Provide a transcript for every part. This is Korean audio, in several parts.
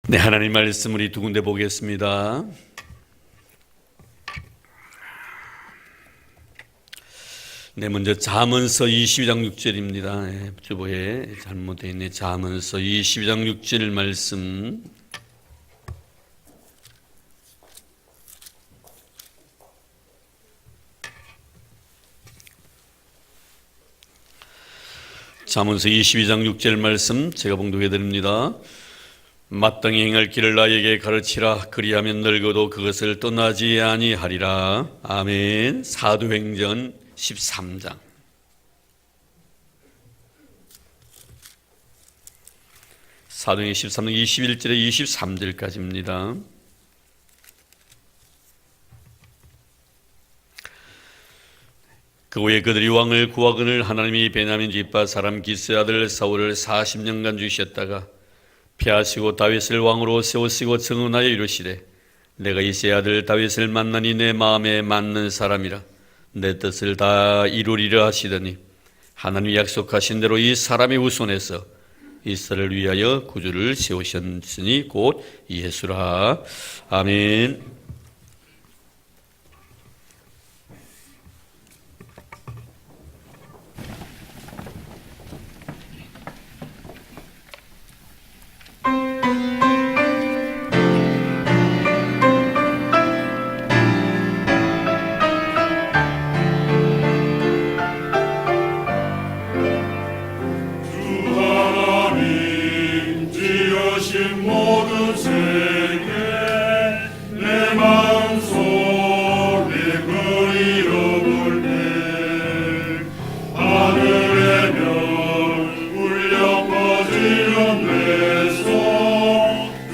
네, 하나님 말씀 우리 두 군데 보겠습니다. 네, 먼저 잠언서 22장 6절입니다. 주보에 잘못되어 있네. 잠언서 22장 6절 말씀. 잠언서 22장 6절 말씀 제가 봉독해 드립니다. 마땅히 행할 길을 나에게 가르치라. 그리하면 늙어도 그것을 떠나지 아니하리라. 아멘. 사도행전 13장. 사도행전 13장 21절에 23절까지입니다. 그 후에 그들이 왕을 구하거늘 하나님이 베냐민 지파 사람 기스의 아들 사울을 40년간 주셨다가 피하시고 다윗을 왕으로 세우시고 증언하여 이르시되 내가 이새의 아들 다윗을 만나니 내 마음에 맞는 사람이라 내 뜻을 다 이루리라 하시더니 하나님이 약속하신 대로 이 사람의 후손에서 이스라엘을 위하여 구주를 세우셨으니 곧 예수라. 아멘. 모든 세계 내 마음속에 그리워 볼 때 하늘의 별 울려 퍼지는 내 손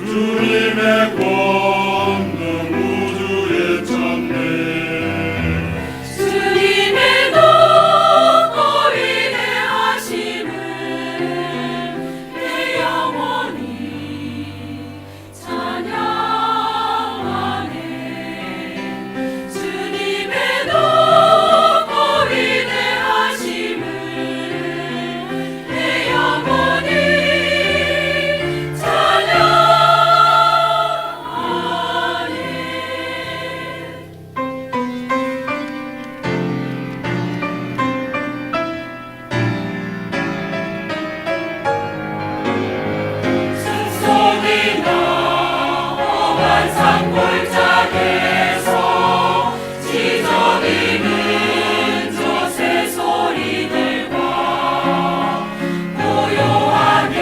주님의 권능 우주에 찾네 주님의 높고 위대하심을 내 영혼이 찬양하네. 주님의 높고 위대하심을 내 영혼이 찬양하네. 숲속이나 험한 산골짜기에서 지저귀는 저 새소리들과 고요하게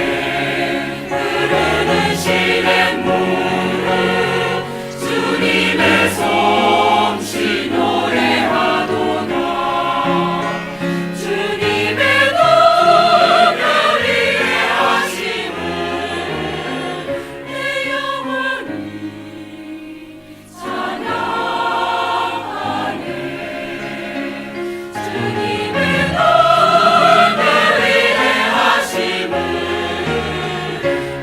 흐르는 시냇물을 주님의 솜씨 노래하도다. 주님의 높고 위대하심을 내 영혼이 찬양하네. 주님의 높고 위대하심을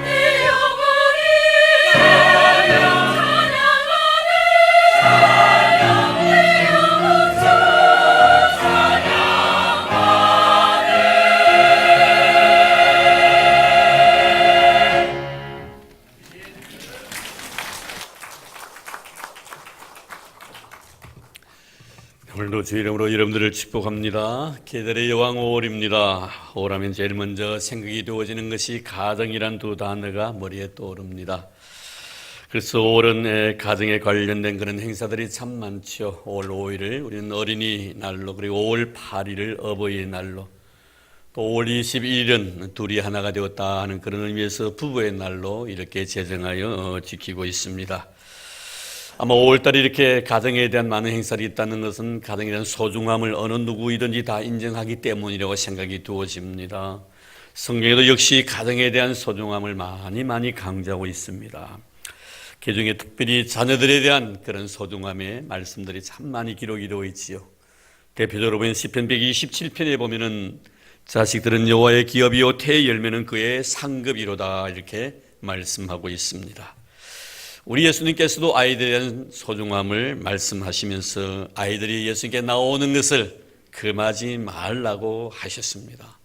내 영혼이 찬양하네. 내 영혼 주 오늘도 주 이름으로 여러분들을 축복합니다. 계절의 여왕 5월입니다. 5월하면 제일 먼저 생각이 되어지는 것이 가정이란 두 단어가 머리에 떠오릅니다. 그래서 5월은 가정에 관련된 그런 행사들이 참 많죠. 5월 5일을 우리는 어린이날로, 그리고 5월 8일을 어버이날로, 또 5월 21일은 둘이 하나가 되었다 하는 그런 의미에서 부부의 날로 이렇게 제정하여 지키고 있습니다. 아마 5월달에 이렇게 가정에 대한 많은 행사가 있다는 것은 가정에 대한 소중함을 어느 누구이든지 다 인정하기 때문이라고 생각이 되어집니다. 성경에도 역시 가정에 대한 소중함을 많이 강조하고 있습니다. 그중에 특별히 자녀들에 대한 그런 소중함의 말씀들이 참 많이 기록이 되어 있지요. 대표적으로 보면 시편 127편에 보면은 자식들은 여호와의 기업이요 태의 열매는 그의 상급이로다 이렇게 말씀하고 있습니다. 우리 예수님께서도 아이들에 대한 소중함을 말씀하시면서 아이들이 예수님께 나오는 것을 금하지 말라고 하셨습니다.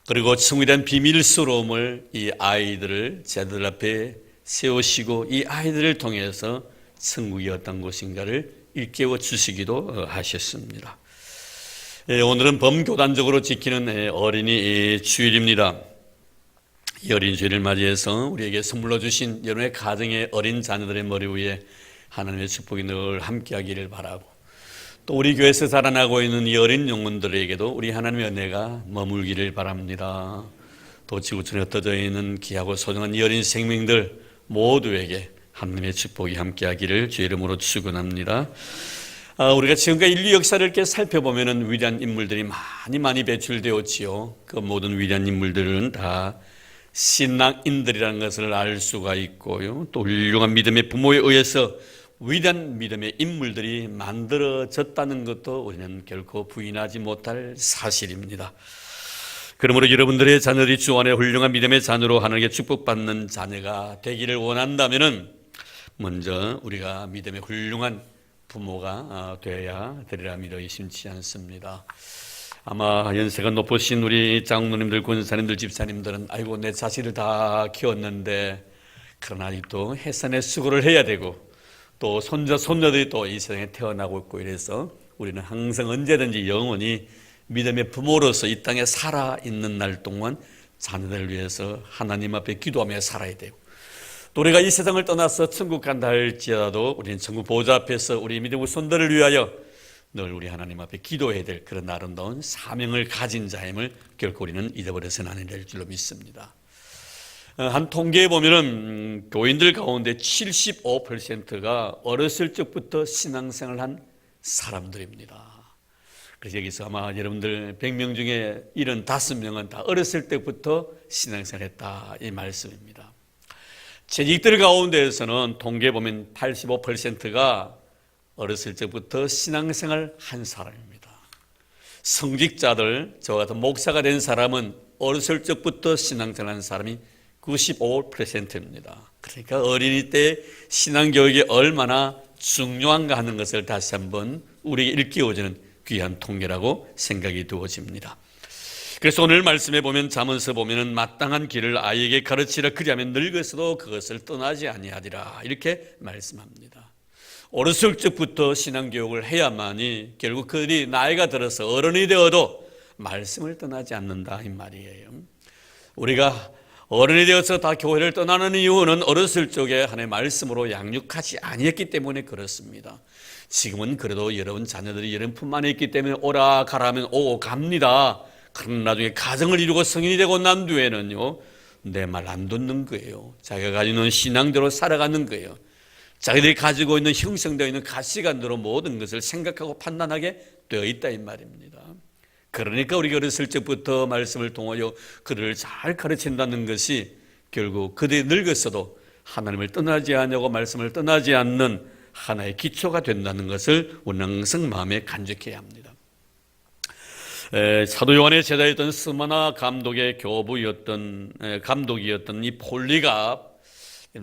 그리고 천국에 대한 비밀스러움을 이 아이들을 제자들 앞에 세우시고 이 아이들을 통해서 천국이 어떤 곳인가를 일깨워 주시기도 하셨습니다. 오늘은 범교단적으로 지키는 어린이 주일입니다. 이 어린이 주일을 맞이해서 우리에게 선물로 주신 여러분의 가정의 어린 자녀들의 머리 위에 하나님의 축복이 늘 함께하기를 바라고, 또 우리 교회에서 자라나고 있는 이 어린 영혼들에게도 우리 하나님의 은혜가 머물기를 바랍니다. 또 지구촌에 흩어져 있는 귀하고 소중한 이 어린 생명들 모두에게 하나님의 축복이 함께하기를 주의 이름으로 축원합니다. 우리가 지금까지 인류 역사를 이렇게 살펴보면 위대한 인물들이 많이 배출되었지요. 그 모든 위대한 인물들은 다 신앙인들이라는 것을 알 수가 있고요. 또 훌륭한 믿음의 부모에 의해서 위대한 믿음의 인물들이 만들어졌다는 것도 우리는 결코 부인하지 못할 사실입니다. 그러므로 여러분들의 자녀들이 주 안에 훌륭한 믿음의 자녀로 하나님께 축복받는 자녀가 되기를 원한다면 먼저 우리가 믿음의 훌륭한 부모가 되어야 되리라 믿어 의심치 않습니다. 아마 연세가 높으신 우리 장로님들, 권사님들, 집사님들은 아이고 내 자식을 다 키웠는데 그러나 아직도 해산의 수고를 해야 되고 또 손자, 손녀들이 또 이 세상에 태어나고 있고 이래서 우리는 항상 언제든지 영원히 믿음의 부모로서 이 땅에 살아있는 날 동안 자녀들을 위해서 하나님 앞에 기도하며 살아야 되고, 또 우리가 이 세상을 떠나서 천국 간다 할지라도 우리는 천국 보좌 앞에서 우리 믿음의 손들을 위하여 늘 우리 하나님 앞에 기도해야 될 그런 아름다운 사명을 가진 자임을 결코 우리는 잊어버려서는 안 될 줄로 믿습니다. 한 통계에 보면은 교인들 가운데 75%가 어렸을 적부터 신앙생활을 한 사람들입니다. 그래서 여기서 아마 여러분들 100명 중에 75명은 다 어렸을 때부터 신앙생활을 했다 이 말씀입니다. 재직들 가운데에서는 통계에 보면 85%가 어렸을 적부터 신앙생활 한 사람입니다. 성직자들, 저와 같은 목사가 된 사람은 어렸을 적부터 신앙생활 한 사람이 95%입니다. 그러니까 어린이 때 신앙교육이 얼마나 중요한가 하는 것을 다시 한번 우리에게 일깨워주는 귀한 통계라고 생각이 되어집니다. 그래서 오늘 말씀에 보면 잠언서 보면은 마땅한 길을 아이에게 가르치라 그리하면 늙어서도 그것을 떠나지 아니하리라 이렇게 말씀합니다. 어렸을 적부터 신앙교육을 해야만이 결국 그들이 나이가 들어서 어른이 되어도 말씀을 떠나지 않는다 이 말이에요. 우리가 어른이 되어서 다 교회를 떠나는 이유는 어렸을 적에 하나님의 말씀으로 양육하지 아니했기 때문에 그렇습니다. 지금은 그래도 여러분 자녀들이 여러분 품 안에 있기 때문에 오라 가라 하면 오고 갑니다. 그럼 나중에 가정을 이루고 성인이 되고 난 뒤에는요 내 말 안 듣는 거예요. 자기가 가지고 있는 신앙대로 살아가는 거예요. 자기들이 가지고 있는 형성되어 있는 가치관대로 모든 것을 생각하고 판단하게 되어 있다 이 말입니다. 그러니까 우리가 어렸을 적부터 말씀을 통하여 그들을 잘 가르친다는 것이 결국 그들이 늙었어도 하나님을 떠나지 않냐고 말씀을 떠나지 않는 하나의 기초가 된다는 것을 우리는 항상 마음에 간직해야 합니다. 사도 요한의 제자였던 스마나 감독의 감독이었던 이 폴리가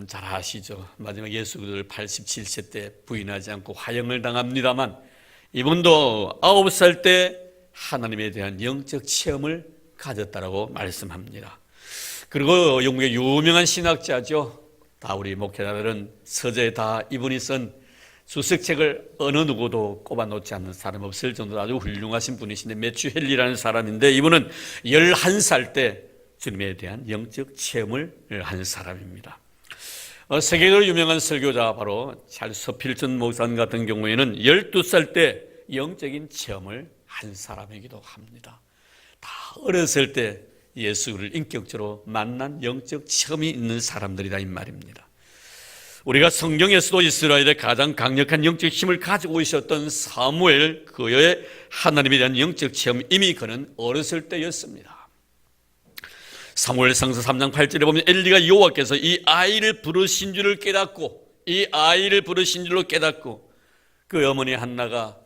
잘 아시죠? 마지막 예수 그리스도를 87세 때 부인하지 않고 화형을 당합니다만 이분도 9살 때 하나님에 대한 영적 체험을 가졌다라고 말씀합니다. 그리고 영국의 유명한 신학자죠. 다 우리 목회자들은 서재에 다 이분이 쓴 주석책을 어느 누구도 꼽아놓지 않는 사람 없을 정도로 아주 훌륭하신 분이신데 매튜 헨리라는 사람인데 이분은 11살 때 주님에 대한 영적 체험을 한 사람입니다. 세계적으로 유명한 설교자 바로 찰스 필전 목사님 같은 경우에는 12살 때 영적인 체험을 한 사람이기도 합니다. 다 어렸을 때 예수를 인격적으로 만난 영적 체험이 있는 사람들이다 이 말입니다. 우리가 성경에서도 이스라엘의 가장 강력한 영적 힘을 가지고 있었던 사무엘, 그의 하나님에 대한 영적 체험 이미 그는 어렸을 때였습니다. 사무엘상서 3장 8절에 보면 엘리가 여호와께서 이 아이를 부르신 줄을 깨닫고 그 어머니 한나가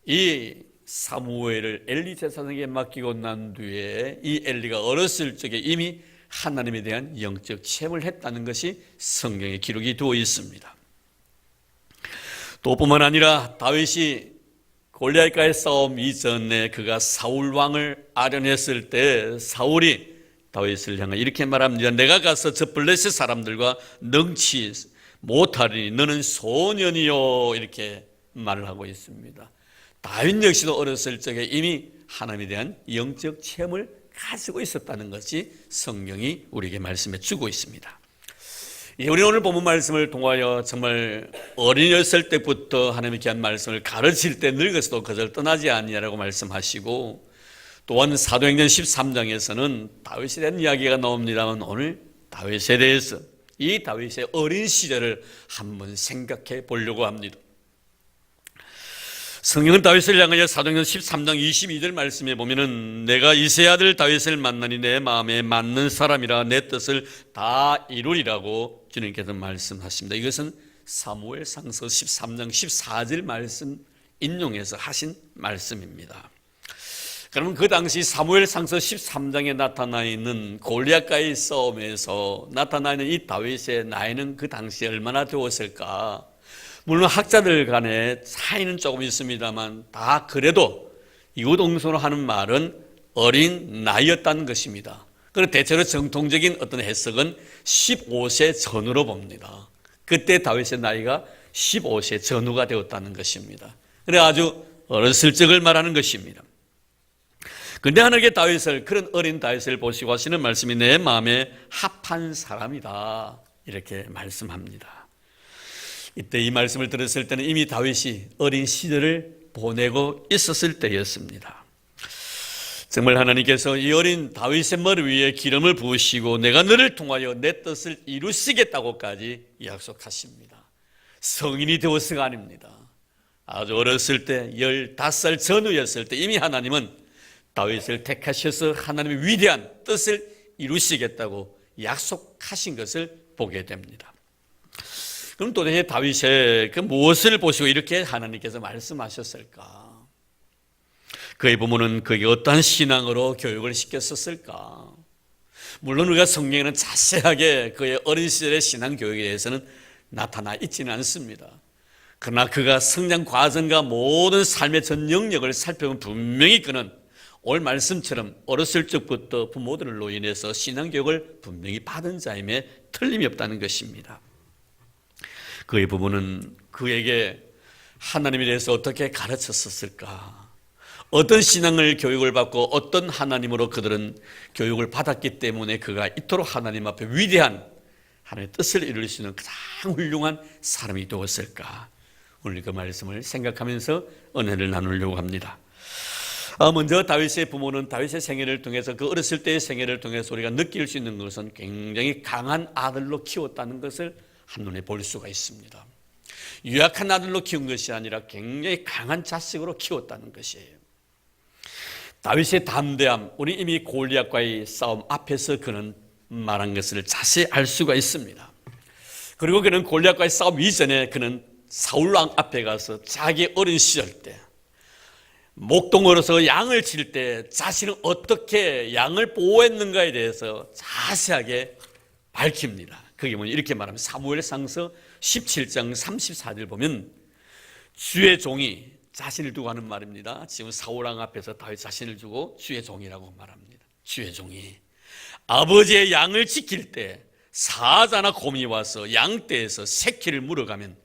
이 사무엘을 엘리 제사장에게 맡기고 난 뒤에 이 엘리가 어렸을 적에 이미 하나님에 대한 영적 체험을 했다는 것이 성경에 기록이 되어 있습니다. 또 뿐만 아니라 다윗이 골리앗과의 싸움 이전에 그가 사울 왕을 아련했을 때 사울이 다윗을 향해 이렇게 말합니다. 내가 가서 저 블레셋 사람들과 능치 못하리니 너는 소년이요, 이렇게 말을 하고 있습니다. 다윗 역시도 어렸을 적에 이미 하나님에 대한 영적 체험을 가지고 있었다는 것이 성경이 우리에게 말씀해 주고 있습니다. 우리 오늘 본문 말씀을 통하여 정말 어린이였을 때부터 하나님의 귀한 말씀을 가르칠 때 늙어서도 그절 떠나지 아니하라고 말씀하시고, 또한 사도행전 13장에서는 다윗에 대한 이야기가 나옵니다만 오늘 다윗에 대해서 이 다윗의 어린 시절을 한번 생각해 보려고 합니다. 성경은 다윗을 향하여 사도행전 13장 22절 말씀에 보면은 내가 이새의 아들 다윗을 만나니 내 마음에 맞는 사람이라 내 뜻을 다 이루리라고 주님께서 말씀하십니다. 이것은 사무엘상서 13장 14절 말씀 인용해서 하신 말씀입니다. 그러면 그 당시 사무엘상서 13장에 나타나 있는 골리앗과의 싸움에서 나타나 있는 이 다윗의 나이는 그 당시에 얼마나 되었을까? 물론 학자들 간에 차이는 조금 있습니다만 다 그래도 이웃동서로 하는 말은 어린 나이였다는 것입니다. 그리고 대체로 정통적인 어떤 해석은 15세 전후로 봅니다. 그때 다윗의 나이가 15세 전후가 되었다는 것입니다. 그래 아주 어렸을 적을 말하는 것입니다. 근데 하나님께 다윗을, 그런 어린 다윗을 보시고 하시는 말씀이 내 마음에 합한 사람이다, 이렇게 말씀합니다. 이때 이 말씀을 들었을 때는 이미 다윗이 어린 시절을 보내고 있었을 때였습니다. 정말 하나님께서 이 어린 다윗의 머리 위에 기름을 부으시고 내가 너를 통하여 내 뜻을 이루시겠다고까지 약속하십니다. 성인이 되어서가 아닙니다. 아주 어렸을 때 15살 전후였을 때 이미 하나님은 다윗을 택하셔서 하나님의 위대한 뜻을 이루시겠다고 약속하신 것을 보게 됩니다. 그럼 도대체 다윗의 그 무엇을 보시고 이렇게 하나님께서 말씀하셨을까? 그의 부모는 그에게 어떠한 신앙으로 교육을 시켰었을까? 물론 우리가 성경에는 자세하게 그의 어린 시절의 신앙 교육에 대해서는 나타나 있지는 않습니다. 그러나 그가 성장 과정과 모든 삶의 전 영역을 살펴보면 분명히 그는 오늘 말씀처럼 어렸을 적부터 부모들로 인해서 신앙 교육을 분명히 받은 자임에 틀림이 없다는 것입니다. 그의 부모는 그에게 하나님에 대해서 어떻게 가르쳤었을까? 어떤 신앙을 교육을 받고 어떤 하나님으로 그들은 교육을 받았기 때문에 그가 이토록 하나님 앞에 위대한 하나님의 뜻을 이룰 수 있는 가장 훌륭한 사람이 되었을까? 오늘 그 말씀을 생각하면서 은혜를 나누려고 합니다. 먼저 다윗의 부모는 다윗의 생애를 통해서, 그 어렸을 때의 생애를 통해서 우리가 느낄 수 있는 것은 굉장히 강한 아들로 키웠다는 것을 한눈에 볼 수가 있습니다. 유약한 아들로 키운 것이 아니라 굉장히 강한 자식으로 키웠다는 것이에요. 다윗의 담대함, 우리 이미 골리앗과의 싸움 앞에서 그는 말한 것을 자세히 알 수가 있습니다. 그리고 그는 골리앗과의 싸움 이전에 그는 사울왕 앞에 가서 자기 어린 시절 때 목동으로서 양을 칠 때 자신은 어떻게 양을 보호했는가에 대해서 자세하게 밝힙니다. 그게 뭐냐, 이렇게 말하면 사무엘상서 17장 34절 보면 주의 종이, 자신을 두고 하는 말입니다. 지금 사울왕 앞에서 다윗 자신을 두고 주의 종이라고 말합니다. 주의 종이 아버지의 양을 지킬 때 사자나 곰이 와서 양떼에서 새끼를 물어가면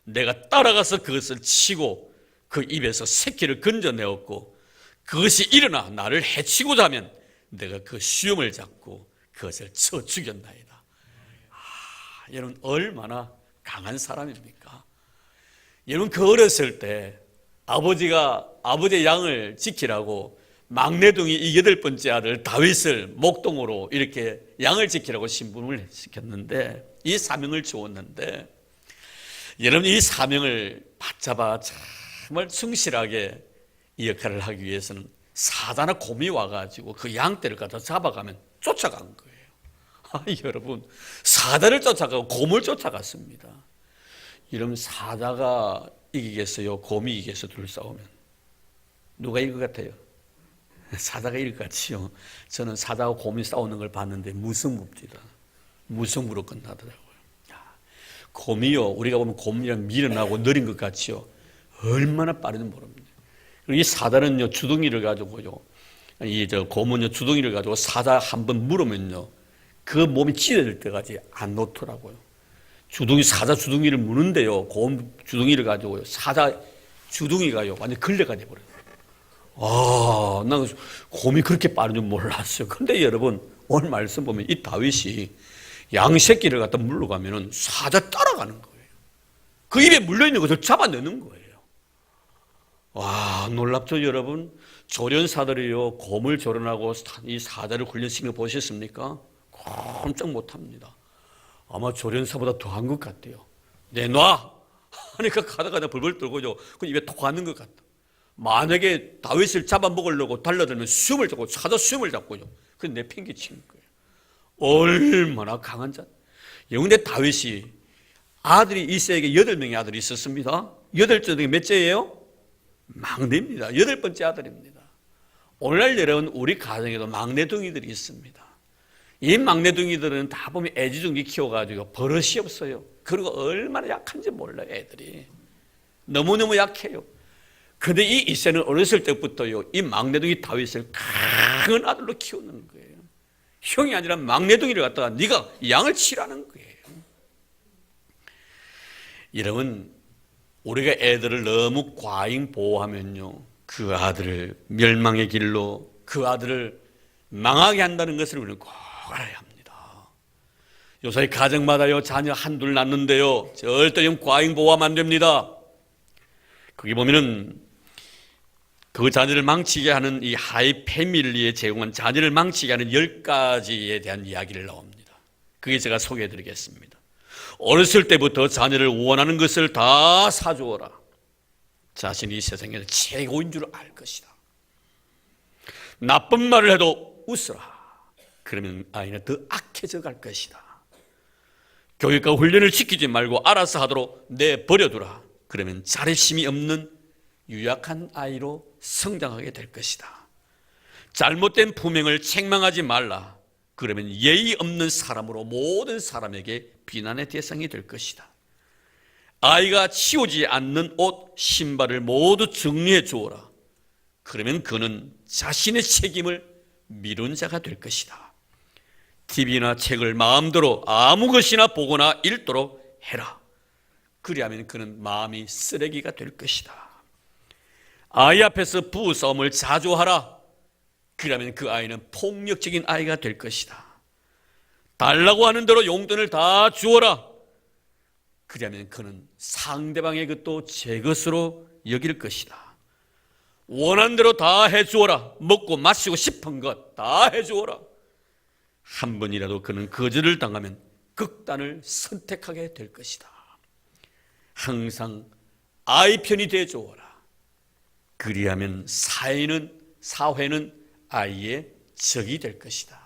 내가 따라가서 그것을 치고 그 입에서 새끼를 건져내었고 그것이 일어나 나를 해치고자 하면 내가 그 수염을 잡고 그것을 쳐 죽였나이다. 여러분 얼마나 강한 사람입니까? 여러분 그 어렸을 때 아버지의 양을 지키라고 막내둥이 이 8번째 아들 다윗을 목동으로 이렇게 양을 지키라고 신분을 시켰는데, 이 사명을 주었는데, 여러분 이 사명을 받잡아 정말 충실하게 이 역할을 하기 위해서는 사자나 곰이 와가지고 그 양떼를 갖다 잡아가면 쫓아간 거예요. 여러분 사자를 쫓아가고 곰을 쫓아갔습니다. 이러면 사자가 이기겠어요? 곰이 이기겠어요? 둘 싸우면 누가 이길 것 같아요? 사자가 이길 것 같지요. 저는 사자와 곰이 싸우는 걸 봤는데 무승부입니다. 무승부로 끝나더라고요. 곰이요, 우리가 보면 곰이랑 밀어나고 느린 것 같지요. 얼마나 빠른지 모릅니다. 그리고 이 사자는요, 주둥이를 가지고요, 이 고무줄 주둥이를 가지고 사자 한번 물으면요, 그 몸이 찢어질 때까지 안 놓더라고요. 사자 주둥이를 무는데요, 고무 주둥이를 가지고요, 사자 주둥이가요 완전 걸레가 돼버려요. 난 곰이 그렇게 빠른 줄 몰랐어요. 근데 여러분, 오늘 말씀 보면 이 다윗이 양 새끼를 갖다 물러가면은 사자 따라가는 거예요. 그 입에 물려있는 것을 잡아내는 거예요. 와, 놀랍죠, 여러분? 조련사들이요, 곰을 조련하고 이 사자를 훈련시키는 거 보셨습니까? 꼼짝 못합니다. 아마 조련사보다 더한 것 같아요. 내놔! 하니까 가다가 벌벌 떨고요, 그 입에 톡 하는 것 같다. 만약에 다윗을 잡아먹으려고 달려들면 수염을 잡고, 사자 수염을 잡고요, 그래서 내팽개치는 거예요. 얼마나 강한 자. 근데 다윗이 아들이 이새에게 8명의 아들이 있었습니다. 8째 몇째예요? 막내입니다. 8번째 아들입니다. 오늘날 여러분, 우리 가정에도 막내둥이들이 있습니다. 이 막내둥이들은 다 보면 애지중지 키워가지고 버릇이 없어요. 그리고 얼마나 약한지 몰라요, 애들이. 너무너무 약해요. 근데 이 이새는 어렸을 때부터요, 이 막내둥이 다윗을 강한 아들로 키우는 거예요. 형이 아니라 막내둥이를 갖다가 네가 양을 치라는 거예요. 여러분, 우리가 애들을 너무 과잉 보호하면요, 그 아들을 멸망의 길로, 그 아들을 망하게 한다는 것을 우리는 꼭 알아야 합니다. 요새 가정마다요, 자녀 한둘 낳는데요, 절대 과잉 보호하면 안 됩니다. 거기 보면은 그 자녀를 망치게 하는 이 하이 패밀리에 제공한 자녀를 망치게 하는 10가지에 대한 이야기를 나옵니다. 그게 제가 소개해 드리겠습니다. 어렸을 때부터 자녀를 원하는 것을 다 사주어라. 자신이 이 세상에서 최고인 줄 알 것이다. 나쁜 말을 해도 웃어라. 그러면 아이는 더 악해져 갈 것이다. 교육과 훈련을 시키지 말고 알아서 하도록 내버려두라. 그러면 자립심이 없는 유약한 아이로 성장하게 될 것이다. 잘못된 품행을 책망하지 말라. 그러면 예의 없는 사람으로 모든 사람에게 비난의 대상이 될 것이다. 아이가 치우지 않는 옷, 신발을 모두 정리해 주어라. 그러면 그는 자신의 책임을 미룬 자가 될 것이다. TV나 책을 마음대로 아무 것이나 보거나 읽도록 해라. 그리하면 그는 마음이 쓰레기가 될 것이다. 아이 앞에서 부부싸움을 자주 하라. 그러면 그 아이는 폭력적인 아이가 될 것이다. 달라고 하는 대로 용돈을 다 주어라. 그러면 그는 상대방의 것도 제 것으로 여길 것이다. 원하는 대로 다 해주어라. 먹고 마시고 싶은 것 다 해주어라. 한 번이라도 그는 거절을 당하면 극단을 선택하게 될 것이다. 항상 아이 편이 되어주어라. 그리하면 사회는 아이의 적이 될 것이다.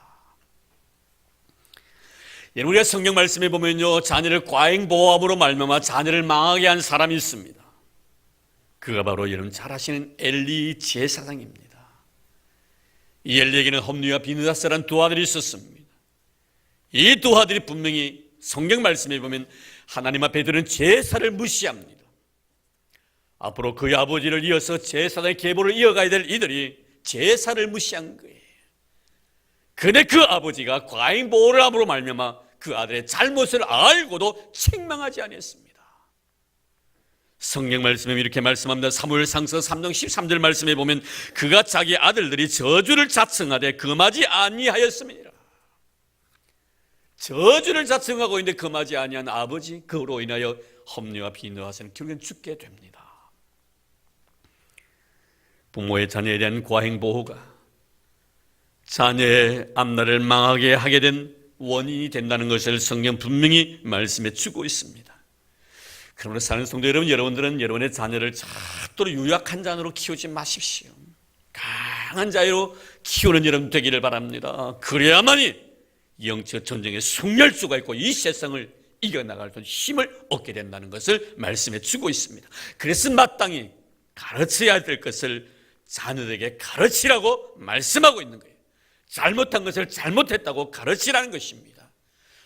여러분, 우리가 성경 말씀에 보면요, 자녀를 과잉 보호함으로 말미암아 자녀를 망하게 한 사람이 있습니다. 그가 바로 여러분 잘 아시는 엘리 제사장입니다. 이 엘리에게는 홈리와 비느하스라는 두 아들이 있었습니다. 이 두 아들이 분명히 성경 말씀에 보면 하나님 앞에 드는 제사를 무시합니다. 앞으로 그의 아버지를 이어서 제사장의 계보를 이어가야 될 이들이 제사를 무시한 거예요. 그런데 그 아버지가 과잉 보호를 함으로 말미암아 그 아들의 잘못을 알고도 책망하지 않았습니다. 성경 말씀에 이렇게 말씀합니다. 사무엘상서 3장 13절 말씀에 보면 그가 자기 아들들이 저주를 자청하되 금하지 아니하였음이니라. 저주를 자청하고 있는데 금하지 아니한 아버지, 그로 인하여 홈리와 비느하스는 결국엔 죽게 됩니다. 부모의 자녀에 대한 과잉 보호가 자녀의 앞날을 망하게 하게 된 원인이 된다는 것을 성경 분명히 말씀해 주고 있습니다. 그러므로 사는 성도 여러분, 여러분들은 여러분의 자녀를 절대로 유약한 자녀로 키우지 마십시오. 강한 자녀로 키우는 여러분 되기를 바랍니다. 그래야만이 영적 전쟁에 승리할 수가 있고 이 세상을 이겨나갈 수 있는 힘을 얻게 된다는 것을 말씀해 주고 있습니다. 그래서 마땅히 가르쳐야 될 것을 자녀들에게 가르치라고 말씀하고 있는 거예요. 잘못한 것을 잘못했다고 가르치라는 것입니다.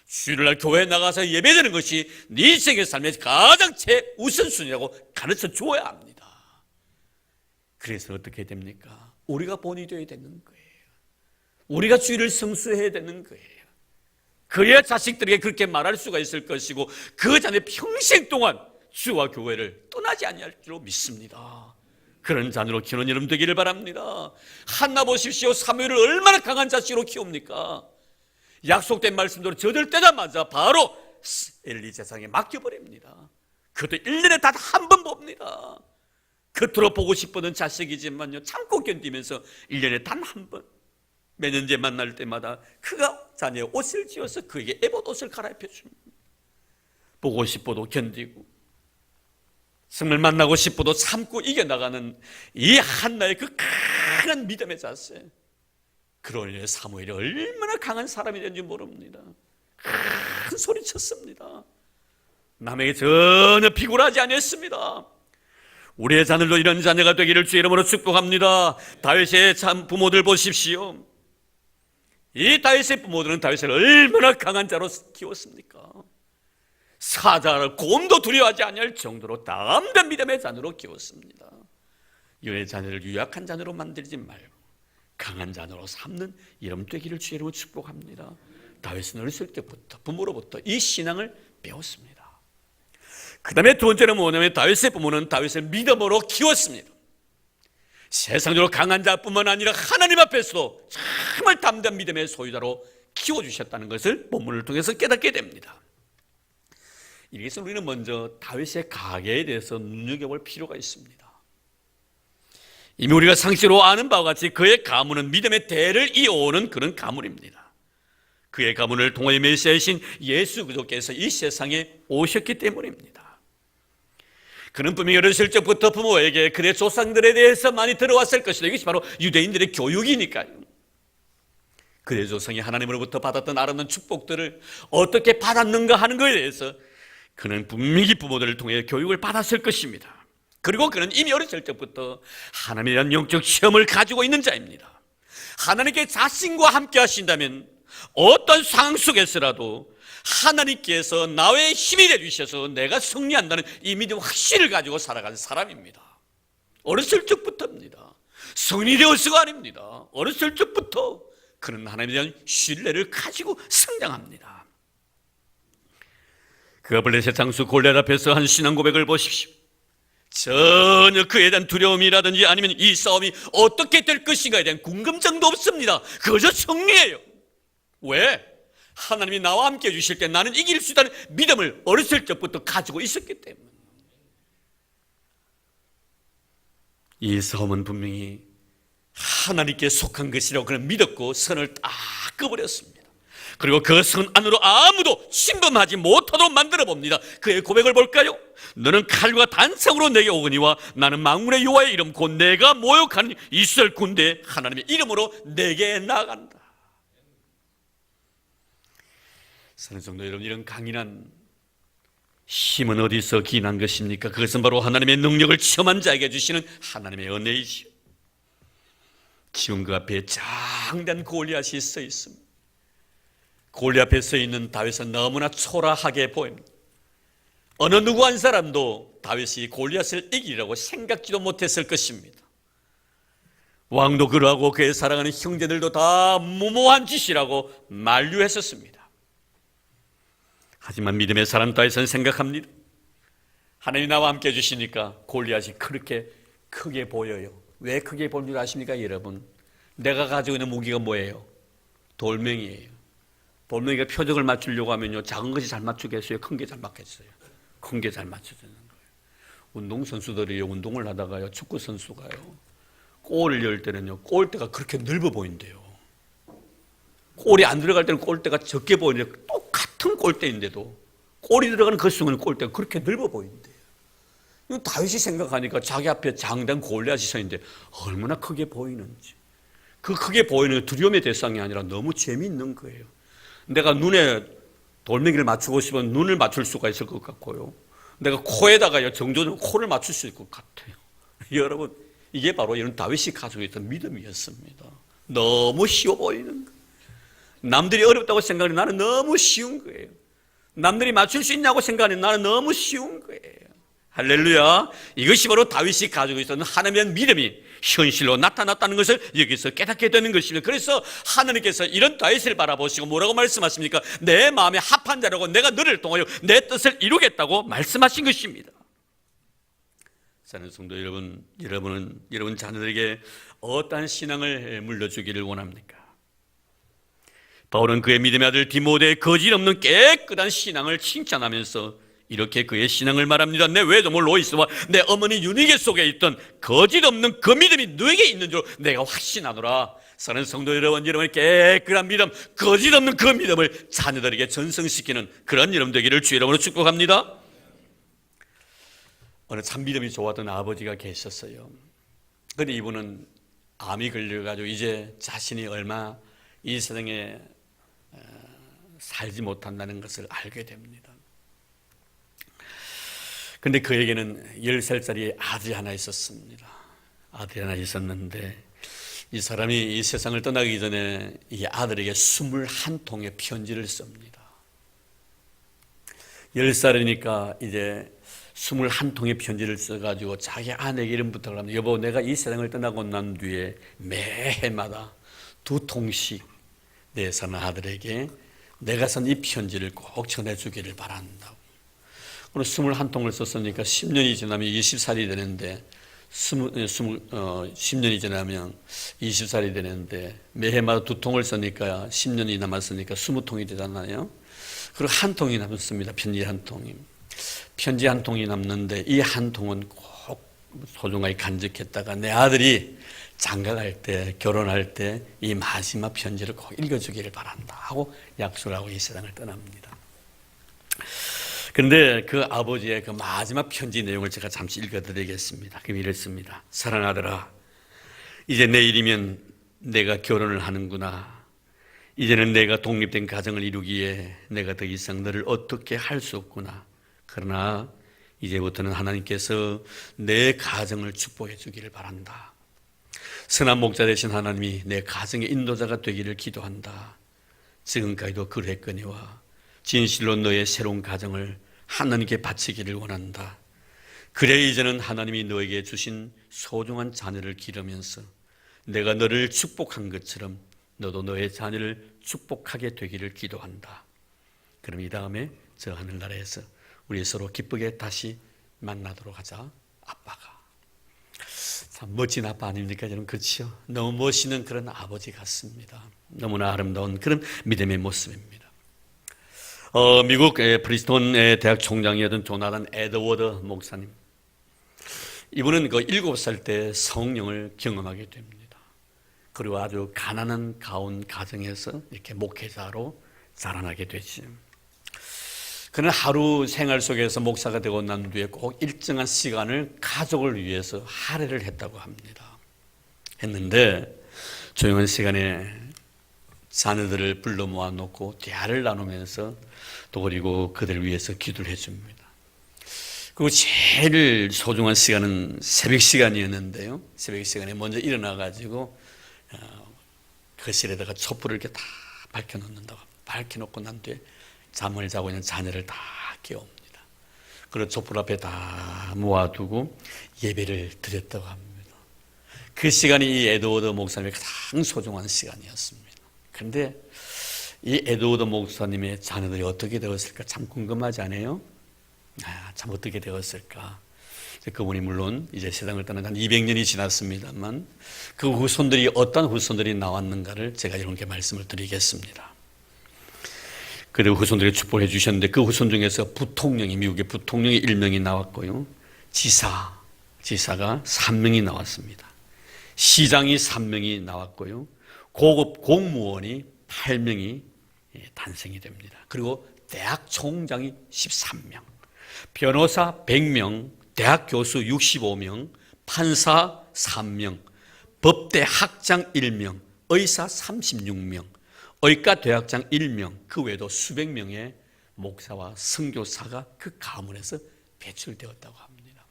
주일날 교회에 나가서 예배드리는 것이 네 인생의 삶의 가장 최우선순위라고 가르쳐 주어야 합니다. 그래서 어떻게 됩니까? 우리가 본이 되어야 되는 거예요. 우리가 주의를 성수해야 되는 거예요. 그래야 자식들에게 그렇게 말할 수가 있을 것이고 그 자녀 평생 동안 주와 교회를 떠나지 아니할 줄로 믿습니다. 그런 자녀로 키우는 여러분 되기를 바랍니다. 한나 보십시오. 사무엘을 얼마나 강한 자식으로 키웁니까? 약속된 말씀대로 젖을 때자마자 바로 엘리 제사장에 맡겨버립니다. 그것도 1년에 단 한 번 봅니다. 겉으로 보고 싶었던 자식이지만요, 참고 견디면서 1년에 단 한 번, 몇 년째 만날 때마다 그가 자녀의 옷을 지어서 그에게 에봇 옷을 갈아입혀 줍니다. 보고 싶어도 견디고 정말 만나고 싶어도 참고 이겨나가는 이 한나의 그 강한 믿음의 자세, 그로 인해 사무엘이 얼마나 강한 사람이 된지 모릅니다. 큰 소리 쳤습니다. 남에게 전혀 비굴하지 않았습니다. 우리의 자녀도 이런 자녀가 되기를 주의 이름으로 축복합니다. 다윗의 참 부모들 보십시오. 이 다윗의 부모들은 다윗을 얼마나 강한 자로 키웠습니까? 사자를 곰도 두려워하지 아니할 정도로 담대한 믿음의 자녀로 키웠습니다. 이의 자녀를 유약한 자녀로 만들지 말고 강한 자녀로 삼는 이름 되기를 주의 이름으로 축복합니다. 다윗은 어렸을 때부터 부모로부터 이 신앙을 배웠습니다. 그 다음에 두 번째는 뭐냐면 다윗의 부모는 다윗을 믿음으로 키웠습니다. 세상적으로 강한 자뿐만 아니라 하나님 앞에서도 정말 담대한 믿음의 소유자로 키워주셨다는 것을 본문을 통해서 깨닫게 됩니다. 이래서 우리는 먼저 다윗의 가계에 대해서 눈여겨볼 필요가 있습니다. 이미 우리가 상식으로 아는 바와 같이 그의 가문은 믿음의 대를 이어오는 그런 가문입니다. 그의 가문을 통하여 메시아이신 예수 그리스도께서 이 세상에 오셨기 때문입니다. 그는 분명히 어렸을 적부터 부모에게 그의 조상들에 대해서 많이 들어왔을 것이다. 이것이 바로 유대인들의 교육이니까요. 그의 조상이 하나님으로부터 받았던 아름다운 축복들을 어떻게 받았는가 하는 것에 대해서 그는 분명히 부모들을 통해 교육을 받았을 것입니다. 그리고 그는 이미 어렸을 적부터 하나님에 대한 영적 시험을 가지고 있는 자입니다. 하나님께 자신과 함께 하신다면 어떤 상황 속에서라도 하나님께서 나의 힘이 되주셔서 내가 승리한다는 이 믿음 확신을 가지고 살아가는 사람입니다. 어렸을 적부터입니다. 성인이 되어서가 아닙니다. 어렸을 적부터 그는 하나님에 대한 신뢰를 가지고 성장합니다. 그가 블레셋 장수 골리앗 앞에서 한 신앙 고백을 보십시오. 전혀 그에 대한 두려움이라든지 아니면 이 싸움이 어떻게 될 것인가에 대한 궁금증도 없습니다. 그저 승리예요. 왜? 하나님이 나와 함께 해주실 때 나는 이길 수 있다는 믿음을 어렸을 적부터 가지고 있었기 때문에. 이 싸움은 분명히 하나님께 속한 것이라고 그는 믿었고 선을 딱 꺼버렸습니다. 그리고 그 선 안으로 아무도 침범하지 못하도록 만들어 봅니다. 그의 고백을 볼까요? 너는 칼과 단창으로 내게 오거니와 나는 만군의 여호와의 이름 곧 내가 모욕하는 이스라엘 군대 하나님의 이름으로 내게 나간다. 사는 성도 여러분, 이런 강인한 힘은 어디서 기인한 것입니까? 그것은 바로 하나님의 능력을 체험한 자에게 주시는 하나님의 은혜이지요. 지금 그 앞에 장대한 골리앗이 서 있습니다. 골리앗 앞에 서 있는 다윗은 너무나 초라하게 보입니다. 어느 누구 한 사람도 다윗이 골리앗을 이기려고 생각지도 못했을 것입니다. 왕도 그러하고 그의 사랑하는 형제들도 다 무모한 짓이라고 만류했었습니다. 하지만 믿음의 사람 다윗은 생각합니다. 하나님이 나와 함께 해주시니까 골리앗이 그렇게 크게 보여요. 왜 크게 보는 줄 아십니까 여러분? 내가 가지고 있는 무기가 뭐예요? 돌멩이에요. 돌멩이가 표적을 맞추려고 하면요, 작은 것이 잘 맞추겠어요? 큰 게 잘 맞겠어요? 큰 게 잘 맞춰지는 거예요. 운동선수들이 운동을 하다가요, 축구선수가요, 골을 열 때는요, 골대가 그렇게 넓어 보인대요. 골이 안 들어갈 때는 골대가 적게 보이는데 똑같은 골대인데도 골이 들어가는 그 순간 골대가 그렇게 넓어 보인대요. 다윗이 생각하니까 자기 앞에 장대한 골리앗이 서 있는데 얼마나 크게 보이는지. 그 크게 보이는 두려움의 대상이 아니라 너무 재미있는 거예요. 내가 눈에 돌멩이를 맞추고 싶으면 눈을 맞출 수가 있을 것 같고요. 내가 코에다가 정조는 코를 맞출 수 있을 것 같아요. 여러분, 이게 바로 이런 다윗이 가지고 있던 믿음이었습니다. 너무 쉬워 보이는 거예요. 남들이 어렵다고 생각하는 나는 너무 쉬운 거예요. 남들이 맞출 수 있냐고 생각하는 나는 너무 쉬운 거예요. 할렐루야. 이것이 바로 다윗이 가지고 있었던 하나님의 믿음이 현실로 나타났다는 것을 여기서 깨닫게 되는 것입니다. 그래서 하나님께서 이런 다윗을 바라보시고 뭐라고 말씀하십니까? 내 마음에 합한 자라고 내가 너를 통하여 내 뜻을 이루겠다고 말씀하신 것입니다. 사랑하는 성도 여러분, 여러분 자녀들에게 어떠한 신앙을 물려주기를 원합니까? 바울은 그의 믿음의 아들 디모데의 거짓 없는 깨끗한 신앙을 칭찬하면서 이렇게 그의 신앙을 말합니다. 내 외조모 로이스와 내 어머니 유니게 속에 있던 거짓 없는 그 믿음이 너에게 있는 줄 내가 확신하노라. 사랑하는 성도 여러분, 여러분의 깨끗한 믿음, 거짓 없는 그 믿음을 자녀들에게 전승시키는 그런 여러분 되기를 주 이름으로 축복합니다. 어느 참 믿음이 좋았던 아버지가 계셨어요. 그런데 이분은 암이 걸려가지고 이제 자신이 얼마 이 세상에 살지 못한다는 것을 알게 됩니다. 그런데 그에게는 10살짜리 아들이 하나 있었습니다. 아들이 하나 있었는데 이 사람이 이 세상을 떠나기 전에 이 아들에게 21통의 편지를 씁니다. 10살이니까 이제 21통의 편지를 써가지고 자기 아내에게 이름 부탁을 합니다. 여보, 내가 이 세상을 떠나고 난 뒤에 매해마다 2통씩 내 사는 아들에게 내가 쓴 이 편지를 꼭 전해주기를 바란다고. 오늘 21통을 썼으니까 10년이 지나면 20살이 되는데 10년이 지나면 20살이 되는데 매해마다 2통을 쓰니까 10년이 남았으니까 20통이 되잖아요. 그리고 한 통이 남습니다. 편지 한 통이. 편지 한 통이 남는데 이 한 통은 꼭 소중하게 간직했다가 내 아들이 장가갈 때, 결혼할 때 이 마지막 편지를 꼭 읽어주기를 바란다 하고 약속을 하고 이 세상을 떠납니다. 그런데 그 아버지의 그 마지막 편지 내용을 제가 잠시 읽어드리겠습니다. 그럼 이랬습니다. 사랑하는 아들아, 이제 내일이면 내가 결혼을 하는구나. 이제는 내가 독립된 가정을 이루기에 내가 더 이상 너를 어떻게 할 수 없구나. 그러나 이제부터는 하나님께서 내 가정을 축복해 주기를 바란다. 선한 목자 되신 하나님이 내 가정의 인도자가 되기를 기도한다. 지금까지도 그랬거니와 진실로 너의 새로운 가정을 하나님께 바치기를 원한다. 그래 이제는 하나님이 너에게 주신 소중한 자녀를 기르면서 내가 너를 축복한 것처럼 너도 너의 자녀를 축복하게 되기를 기도한다. 그럼 이 다음에 저 하늘나라에서 우리 서로 기쁘게 다시 만나도록 하자. 아빠가. 참 멋진 아빠 아닙니까? 여러분, 그렇죠? 너무 멋있는 그런 아버지 같습니다. 너무나 아름다운 그런 믿음의 모습입니다. 미국 프리스톤 대학 총장이었던 조나단 에드워드 목사님. 이분은 그 7살 때 성령을 경험하게 됩니다. 그리고 아주 가난한 가운 가정에서 이렇게 목회자로 자라나게 되죠. 그는 하루 생활 속에서 목사가 되고 난 뒤에 꼭 일정한 시간을 가족을 위해서 할애를 했다고 합니다. 했는데 조용한 시간에 자녀들을 불러 모아놓고 대화를 나누면서 또 그리고 그들을 위해서 기도를 해줍니다. 그리고 제일 소중한 시간은 새벽 시간이었는데요. 새벽 시간에 먼저 일어나가지고 거실에다가 촛불을 이렇게 다 밝혀놓는다고. 밝혀놓고 난 뒤에 잠을 자고 있는 자녀를 다 깨웁니다. 그리고 촛불 앞에 다 모아두고 예배를 드렸다고 합니다. 그 시간이 이 에드워드 목사님의 가장 소중한 시간이었습니다. 그런데 이 에드워드 목사님의 자녀들이 어떻게 되었을까 참 궁금하지 않아요? 참 어떻게 되었을까? 그분이 물론 이제 세상을 떠난 한 200년이 지났습니다만 그 후손들이 어떤 후손들이 나왔는가를 제가 여러분께 말씀을 드리겠습니다. 그리고 후손들이 축복해 주셨는데 그 후손 중에서 부통령이, 미국의 부통령이 1명이 나왔고요. 지사가 3명이 나왔습니다. 시장이 3명이 나왔고요. 고급 공무원이 8명이 탄생이 됩니다. 그리고 대학 총장이 13명, 변호사 100명, 대학 교수 65명, 판사 3명, 법대 학장 1명, 의사 36명, 의과 대학장 1명, 그 외에도 수백 명의 목사와 선교사가 그 가문에서 배출되었다고 합니다.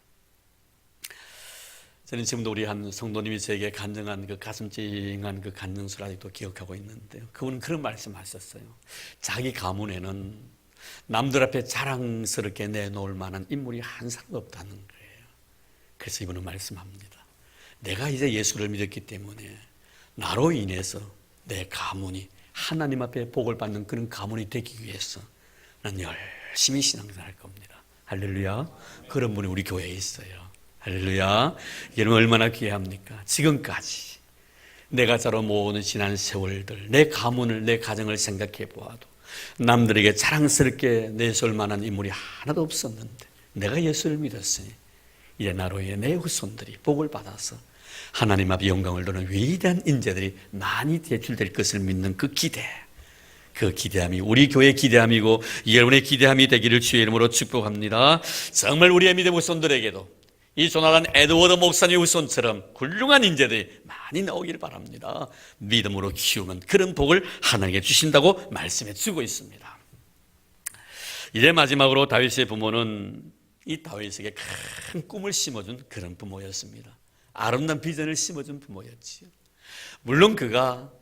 저는 지금도 우리 한 성도님이 저에게 간증한 그 가슴 찡한 그 간증서를 아직도 기억하고 있는데요. 그분은 그런 말씀하셨어요. 자기 가문에는 남들 앞에 자랑스럽게 내놓을 만한 인물이 한 사람 없다는 거예요. 그래서 이분은 말씀합니다. 내가 이제 예수를 믿었기 때문에 나로 인해서 내 가문이 하나님 앞에 복을 받는 그런 가문이 되기 위해서 난 열심히 신앙생활할 겁니다. 할렐루야. 그런 분이 우리 교회에 있어요. 할렐루야. 여러분 얼마나 귀합니까? 지금까지 내가 자로 모으는 지난 세월들, 내 가문을, 내 가정을 생각해 보아도 남들에게 자랑스럽게 내세울 만한 인물이 하나도 없었는데 내가 예수를 믿었으니 이제 나로 인해 내 후손들이 복을 받아서 하나님 앞에 영광을 도는 위대한 인재들이 많이 대출될 것을 믿는 그 기대, 그 기대함이 우리 교회의 기대함이고 여러분의 기대함이 되기를 주의 이름으로 축복합니다. 정말 우리의 믿음 후손들에게도 이 조나단 에드워드 목사님 후손처럼 훌륭한 인재들이 많이 나오길 바랍니다. 믿음으로 키우면 그런 복을 하나님께 주신다고 말씀해 주고 있습니다. 이제 마지막으로 다윗의 부모는 이 다윗에게 큰 꿈을 심어준 그런 부모였습니다. 아름다운 비전을 심어준 부모였지요. 물론 그가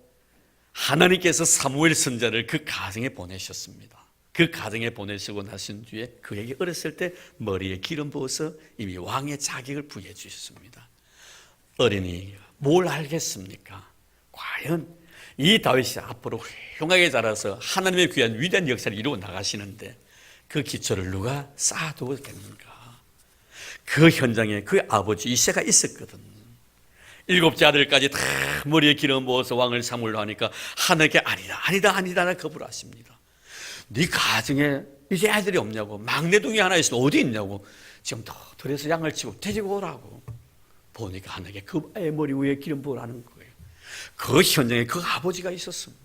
하나님께서 사무엘 선지자를 그 가정에 보내셨습니다. 그 가정에 보내시고 나신 뒤에 그에게 어렸을 때 머리에 기름 부어서 이미 왕의 자격을 부여해 주셨습니다. 어린이가 뭘 알겠습니까? 과연 이 다윗이 앞으로 훌륭하게 자라서 하나님의 귀한 위대한 역사를 이루어 나가시는데 그 기초를 누가 쌓아두었겠는가? 그 현장에 그 아버지 이새가 있었거든. 7째 아들까지 다 머리에 기름 부어서 왕을 삼으려 하니까 하나님께 아니다 거부를 하십니다. 네 가정에 이제 아들이 없냐고, 막내둥이 하나 있으면 어디 있냐고, 지금 더 들여서 양을 치고 데리고 오라고. 보니까 하나님께 그 아의 머리 위에 기름 부으라는 거예요. 그 현장에 그 아버지가 있었습니다.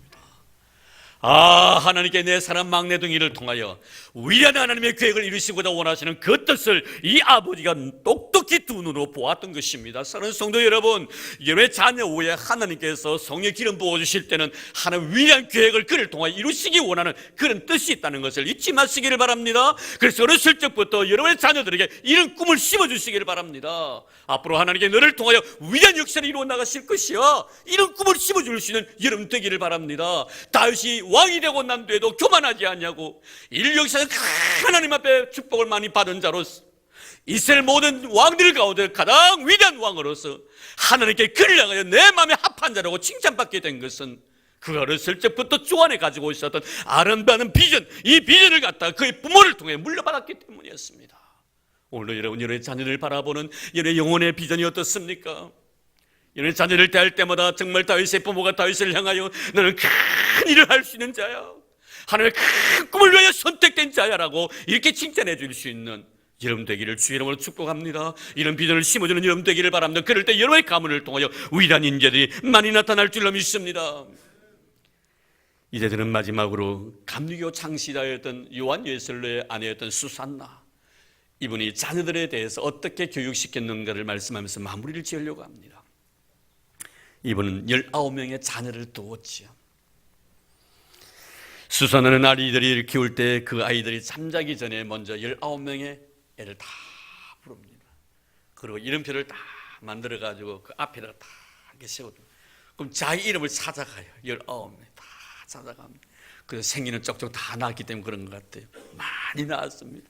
하나님께 내 사람 막내둥이를 통하여 위대한 하나님의 계획을 이루시고자 원하시는 그 뜻을 이 아버지가 똑똑히 두 눈으로 보았던 것입니다. 사랑하는 성도 여러분, 여러분의 자녀 후에 하나님께서 성령의 기름 부어주실 때는 하나님 위대한 계획을 그를 통하여 이루시기 원하는 그런 뜻이 있다는 것을 잊지 마시기를 바랍니다. 그래서 어렸을 적부터 여러분의 자녀들에게 이런 꿈을 심어주시기를 바랍니다. 앞으로 하나님께 너를 통하여 위대한 역사를 이루어 나가실 것이야, 이런 꿈을 심어줄 수 있는 여러분 되기를 바랍니다. 다윗이 왕이 되고 난 뒤에도 교만하지 않냐고, 인류 역사에서 하나님 앞에 축복을 많이 받은 자로서 이스라엘 모든 왕들 가운데 가장 위대한 왕으로서 하나님께 그를 향하여 내 마음에 합한 자라고 칭찬받게 된 것은 그가 어렸을 적부터 주 안에 가지고 있었던 아름다운 비전, 이 비전을 갖다가 그의 부모를 통해 물려받았기 때문이었습니다. 오늘 여러분의 자녀를 바라보는 여러분의 영혼의 비전이 어떻습니까? 여러분의 자녀를 대할 때마다 정말 다윗의 부모가 다윗을 향하여 너는 큰 일을 할 수 있는 자야, 하나님의 큰 꿈을 위하여 선택된 자야라고 이렇게 칭찬해 줄 수 있는 여러분 되기를 주의 이름으로 축복합니다. 이런 비전을 심어주는 여러분 되기를 바랍니다. 그럴 때 여러분의 가문을 통하여 위대한 인재들이 많이 나타날 줄로 믿습니다. 이제 저는 마지막으로 감리교 창시자였던 요한 웨슬레의 아내였던 수산나, 이분이 자녀들에 대해서 어떻게 교육시켰는가를 말씀하면서 마무리를 지으려고 합니다. 이분은 19명의 자녀를 두었지요. 수산나는 아이들을 키울 때 그 아이들이 잠자기 전에 먼저 19명의 애를 다 부릅니다. 그리고 이름표를 다 만들어가지고 그 앞에다가 다 이렇게 세워둡니다. 그럼 자기 이름을 찾아가요. 19명 다 찾아갑니다. 그래서 생기는 쪽쪽 다 낳았기 때문에 그런 것 같아요. 많이 낳았습니다.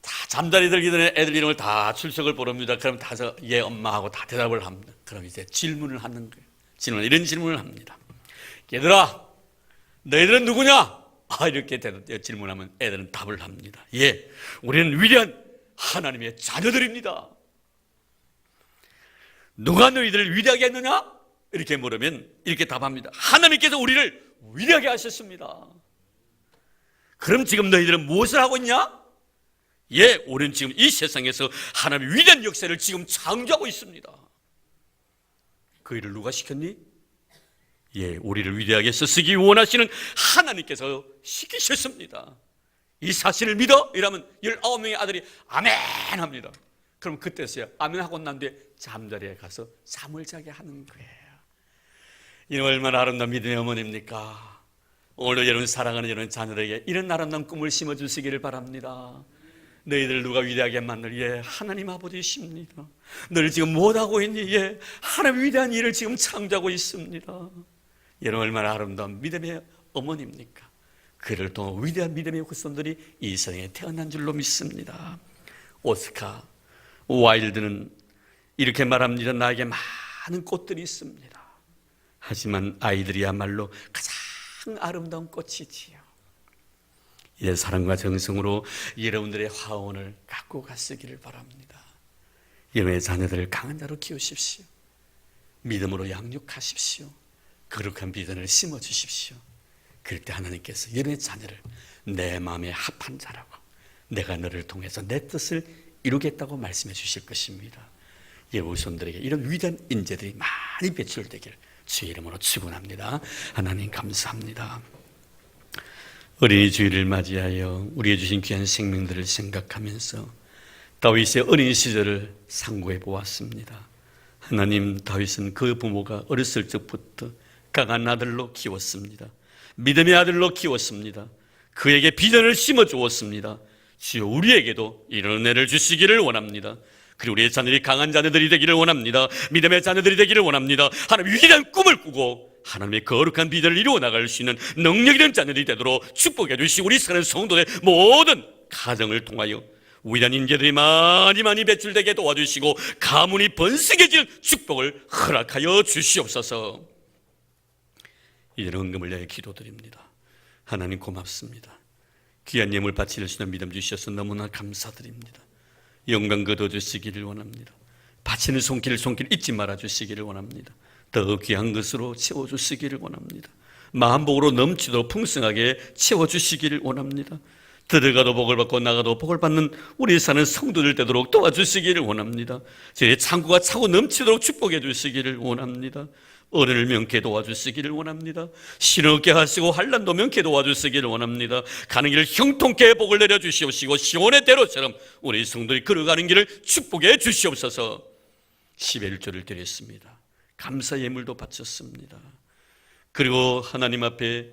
다 잠자리 들기 전에 애들 이름을 다 출석을 부릅니다. 그럼 다서 예 엄마하고 다 대답을 합니다. 그럼 이제 질문을 하는 거예요. 이런 질문을 합니다. 얘들아, 너희들은 누구냐? 이렇게 질문하면 애들은 답을 합니다. 예, 우리는 위대한 하나님의 자녀들입니다. 누가 너희들을 위대하게 했느냐? 이렇게 물으면 이렇게 답합니다. 하나님께서 우리를 위대하게 하셨습니다. 그럼 지금 너희들은 무엇을 하고 있냐? 예, 우리는 지금 이 세상에서 하나님의 위대한 역사를 지금 창조하고 있습니다. 그 일을 누가 시켰니? 예, 우리를 위대하게 쓰시기 원하시는 하나님께서 시키셨습니다. 이 사실을 믿어? 이러면 19명의 아들이 아멘 합니다. 그럼 그때서야 아멘 하고 난 뒤에 잠자리에 가서 잠을 자게 하는 거예요. 이 얼마나 아름다운 믿음의 어머니입니까? 오늘도 여러분 사랑하는 여러분 자녀들에게 이런 아름다운 꿈을 심어주시기를 바랍니다. 너희들 누가 위대하게 만들? 예, 하나님 아버지십니다. 너를 지금 못하고 있니? 예, 하나님 위대한 일을 지금 창조하고 있습니다. 여러분 얼마나 아름다운 믿음의 어머니입니까? 그를 통한 위대한 믿음의 후손들이 이 세상에 태어난 줄로 믿습니다. 오스카 와일드는 이렇게 말합니다. 나에게 많은 꽃들이 있습니다. 하지만 아이들이야말로 가장 아름다운 꽃이지요. 이제 사랑과 정성으로 여러분들의 화원을 갖고 갔으기를 바랍니다. 여러분의 자녀들을 강한 자로 키우십시오. 믿음으로 양육하십시오. 거룩한 비전을 심어주십시오. 그럴 때 하나님께서 여러분의 자녀를 내 마음에 합한 자라고, 내가 너를 통해서 내 뜻을 이루겠다고 말씀해 주실 것입니다. 여러분 후손들에게 이런 위대한 인재들이 많이 배출되기를 주의 이름으로 축원합니다. 하나님 감사합니다. 어린이 주일을 맞이하여 우리에게 주신 귀한 생명들을 생각하면서 다윗의 어린 시절을 상고해 보았습니다. 하나님, 다윗은 그 부모가 어렸을 적부터 강한 아들로 키웠습니다. 믿음의 아들로 키웠습니다. 그에게 비전을 심어 주었습니다. 주여, 우리에게도 이런 은혜를 주시기를 원합니다. 그리고 우리의 자녀들이 강한 자녀들이 되기를 원합니다. 믿음의 자녀들이 되기를 원합니다. 하나님 위대한 꿈을 꾸고 하나님의 거룩한 비전을 이루어 나갈 수 있는 능력 있는 자녀들이 되도록 축복해 주시고, 우리 사는 성도의 모든 가정을 통하여 위대한 인재들이 많이 배출되게 도와주시고 가문이 번성해질 축복을 허락하여 주시옵소서. 이제는 헌금을 위하여 기도드립니다. 하나님 고맙습니다. 귀한 예물 바칠 수 있는 믿음 주셔서 너무나 감사드립니다. 영광 거둬주시기를 원합니다. 바치는 손길 잊지 말아주시기를 원합니다. 더 귀한 것으로 채워주시기를 원합니다. 마음복으로 넘치도록 풍성하게 채워주시기를 원합니다. 들어가도 복을 받고 나가도 복을 받는 우리 사는 성도들 되도록 도와주시기를 원합니다. 제 창고가 차고 넘치도록 축복해 주시기를 원합니다. 어른을 명쾌 도와주시기를 원합니다. 신없게 하시고 환난도 명쾌 도와주시기를 원합니다. 가는 길을 형통케 복을 내려주시옵시고 시온의 대로처럼 우리 성도들이 걸어가는 길을 축복해 주시옵소서. 10의 1조를 드렸습니다. 감사 예물도 바쳤습니다. 그리고 하나님 앞에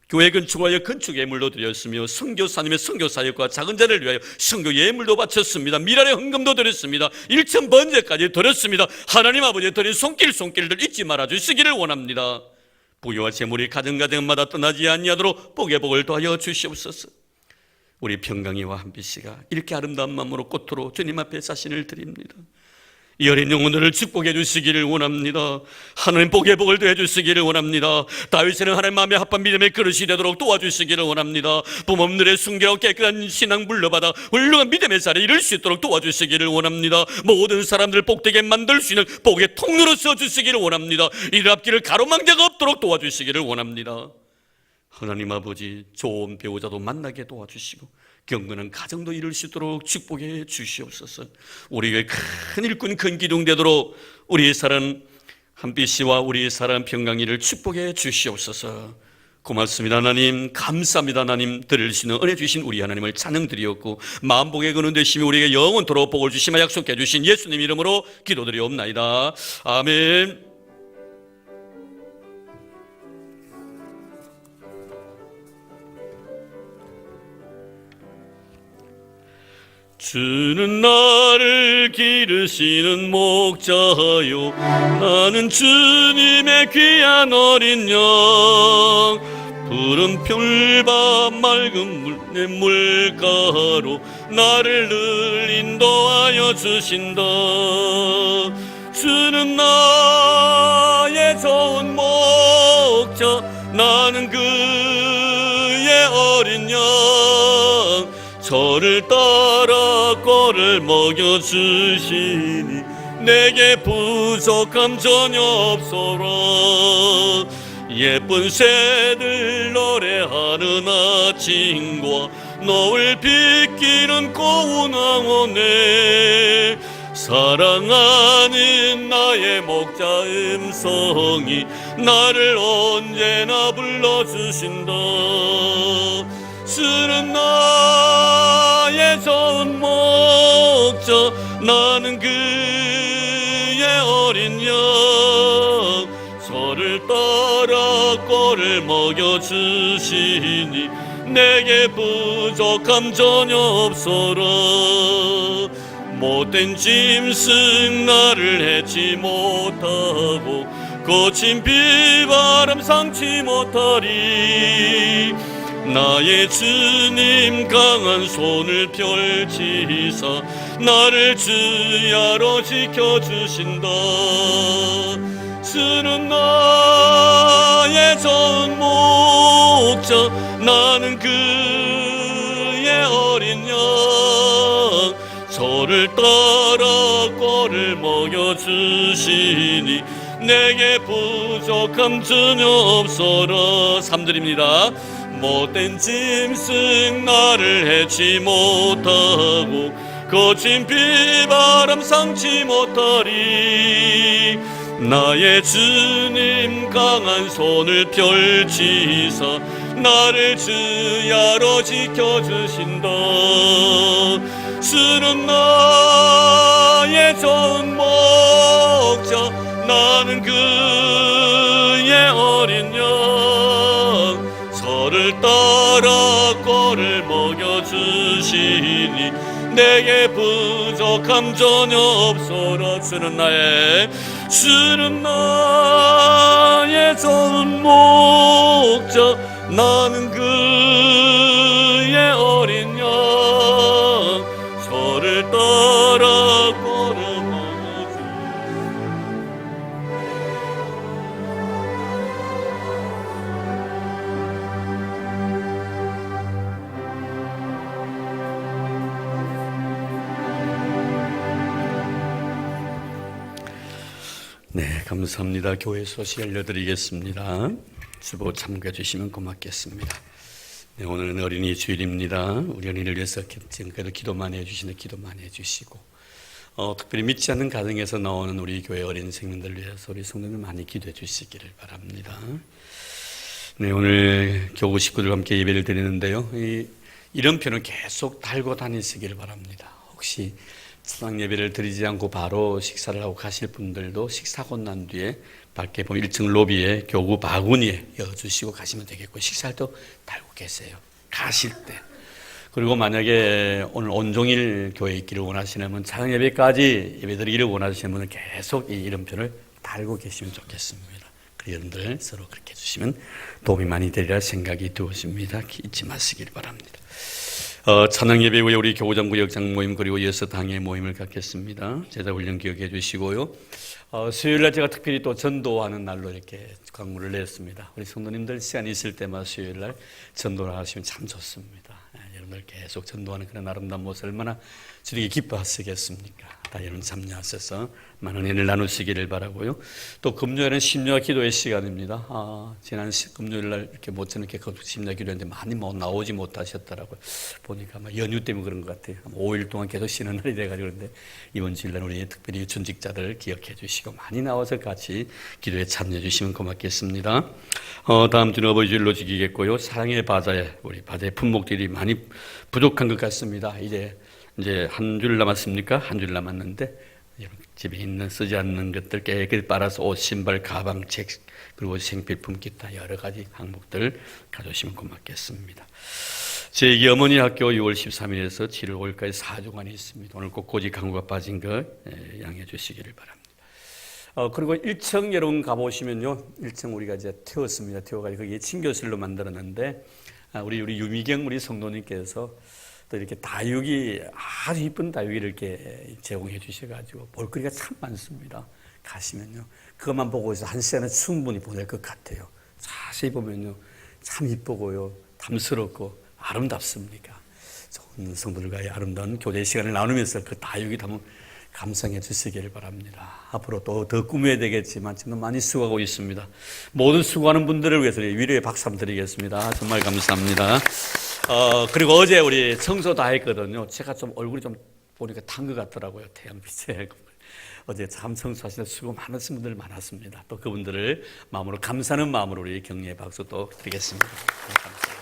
교회 건축하여 건축 예물도 드렸으며 선교사님의 선교사역과 작은 자를 위하여 선교 예물도 바쳤습니다. 미랄의 헌금도 드렸습니다. 1천 번제까지 드렸습니다. 하나님 아버지의 드린 손길들 잊지 말아 주시기를 원합니다. 부유와 재물이 가정마다 떠나지 아니하도록 복의 복을 더하여 주시옵소서. 우리 평강이와 한빛씨가 이렇게 아름다운 마음으로 꽃으로 주님 앞에 자신을 드립니다. 이 어린 영혼들을 축복해 주시기를 원합니다. 하나님 복의 복을 더해 주시기를 원합니다. 다윗은 하나님 마음에 합한 믿음의 그릇이 되도록 도와주시기를 원합니다. 부모님들의 순결하고 깨끗한 신앙 물려받아 훌륭한 믿음의 자리에 이를 수 있도록 도와주시기를 원합니다. 모든 사람들을 복되게 만들 수 있는 복의 통로로 써주시기를 원합니다. 이들 앞길을 가로막자가 없도록 도와주시기를 원합니다. 하나님 아버지, 좋은 배우자도 만나게 도와주시고 경건한 가정도 이룰 수 있도록 축복해 주시옵소서. 우리에게 큰 일꾼 큰 기둥 되도록 우리의 사랑 한빛씨와 우리의 사랑 평강이를 축복해 주시옵소서. 고맙습니다 하나님. 감사합니다 하나님. 들을 수 있는 은혜 주신 우리 하나님을 찬양드리었고 마음복의 근원 되시며 우리에게 영원토록 복을 주시마 약속해 주신 예수님 이름으로 기도드리옵나이다. 아멘. 주는 나를 기르시는 목자요, 나는 주님의 귀한 어린 양. 푸른 풀밭 맑은 내 물가로 나를 늘 인도하여 주신다. 주는 나의 좋은 목자, 나는 그의 어린 양. 저를 따라 꼴을 먹여주시니 내게 부족함 전혀 없소라. 예쁜 새들 노래하는 아침과 노을 비끼는 고운 황혼에 사랑하는 나의 목자 음성이 나를 언제나 불러주신다. 주는 나의 좋은 목자, 나는 그의 어린 양. 저를 따라 꼴을 먹여주시니 내게 부족함 전혀 없소라. 못된 짐승 나를 해치 못하고 거친 비바람 상치 못하리. 나의 주님 강한 손을 펼치사 나를 주야로 지켜주신다. 주는 나의 좋은 목자 나는 그의 어린 양 저를 따라 꼴을 먹여주시니 내게 부족함 전혀 없어라. 3절입니다. 못된 짐승 나를 해치 못하고 거친 비바람 상치 못하리. 나의 주님 강한 손을 펼치사 나를 주야로 지켜주신다. 주는 나의 좋은 목자 나는 그의 어린 양 저를 따라 꼴을 먹여주시니 내게 부족함 전혀 없어라. 주는 나의 좋은 목자 나는 그의 어린 양 저를 따라 꼴을 네, 감사합니다. 교회 소식 알려드리겠습니다. 주보 참고해 주시면 고맙겠습니다. 네, 오늘은 어린이 주일입니다. 우리 어린이를 위해서 지금까지 기도 많이 해주시는 기도 많이 해주시고 특별히 믿지 않는 가정에서 나오는 우리 교회 어린 생명들을 위해서 우리 성도들 많이 기도해 주시기를 바랍니다. 네, 오늘 교구 식구들과 함께 예배를 드리는데요. 이런 표는 계속 달고 다니시기를 바랍니다. 혹시 찬양 예배를 드리지 않고 바로 식사를 하고 가실 분들도 식사하고 난 뒤에 밖에 보면 1층 로비에 교구 바구니에 넣어주시고 가시면 되겠고 식사할 때 달고 계세요. 가실 때. 그리고 만약에 오늘 온종일 교회에 있기를 원하시는 분, 찬양 예배까지 예배 드리기를 원하시는 분은 계속 이 이름표를 달고 계시면 좋겠습니다. 여러분들 서로 그렇게 해주시면 도움이 많이 되리라 생각이 되어집니다. 잊지 마시길 바랍니다. 찬양 예배 후에 우리 교구장구 역장 모임 그리고 이어서 당회 모임을 갖겠습니다. 제자훈련 기억해 주시고요. 수요일날 제가 특별히 또 전도하는 날로 이렇게 강구를 냈습니다. 우리 성도님들 시간 있을 때마다 수요일날 전도를 하시면 참 좋습니다. 여러분들 계속 전도하는 그런 아름다운 모습 얼마나 주님이 기뻐하시겠습니까? 다 여러분 참여하셔서 많은 은혜를 나누시기를 바라고요. 또 금요일은 심야 기도의 시간입니다. 지난 금요일날 이렇게 모처럼 심야 기도했는데 많이 나오지 못하셨더라고요. 보니까 아마 연휴 때문에 그런 것 같아요. 5일 동안 계속 쉬는 날이 돼가지고 그런데 이번 주일날 우리 특별히 전직자들 기억해 주시고 많이 나와서 같이 기도에 참여해 주시면 고맙겠습니다. 다음 주는 어버이 주일로 지키겠고요. 사랑의 바다에 우리 바다의 품목들이 많이 부족한 것 같습니다. 이제 한 줄 남았습니까? 한 줄 남았는데 여러분 집에 있는 쓰지 않는 것들 깨끗이 빨아서 옷, 신발, 가방, 책 그리고 생필품 기타 여러 가지 항목들 가져오시면 고맙겠습니다. 제2기 어머니 학교 6월 13일에서 7월 5일까지 4주간이 있습니다. 오늘 꼭 고지 강구가 빠진 거 양해해 주시기를 바랍니다. 그리고 1층 여러분 가보시면요. 1층 우리가 이제 태웠습니다. 태워가지고 거기에 친교실로 만들었는데 우리 유미경 우리 성도님께서 또 이렇게 다육이 아주 이쁜 다육이를 이렇게 제공해 주셔가지고 볼거리가 참 많습니다. 가시면요 그것만 보고 있어 한 시간은 충분히 보낼 것 같아요. 자세히 보면요 참 이쁘고요 탐스럽고 아름답습니까? 좋은 성도들과의 아름다운 교제 시간을 나누면서 그 다육이 한번 감상해 주시기를 바랍니다. 앞으로 또 더 꾸며야 되겠지만 지금 많이 수고하고 있습니다. 모든 수고하는 분들을 위해서 위로의 박수 한번 드리겠습니다. 정말 감사합니다. 그리고 어제 우리 청소 다 했거든요. 제가 좀 얼굴이 좀 보니까 탄 것 같더라고요. 태양빛에. 어제 참 청소하시는 수고 많으신 분들 많았습니다. 또 그분들을 마음으로 감사하는 마음으로 우리 격려의 박수 또 드리겠습니다. 감사합니다.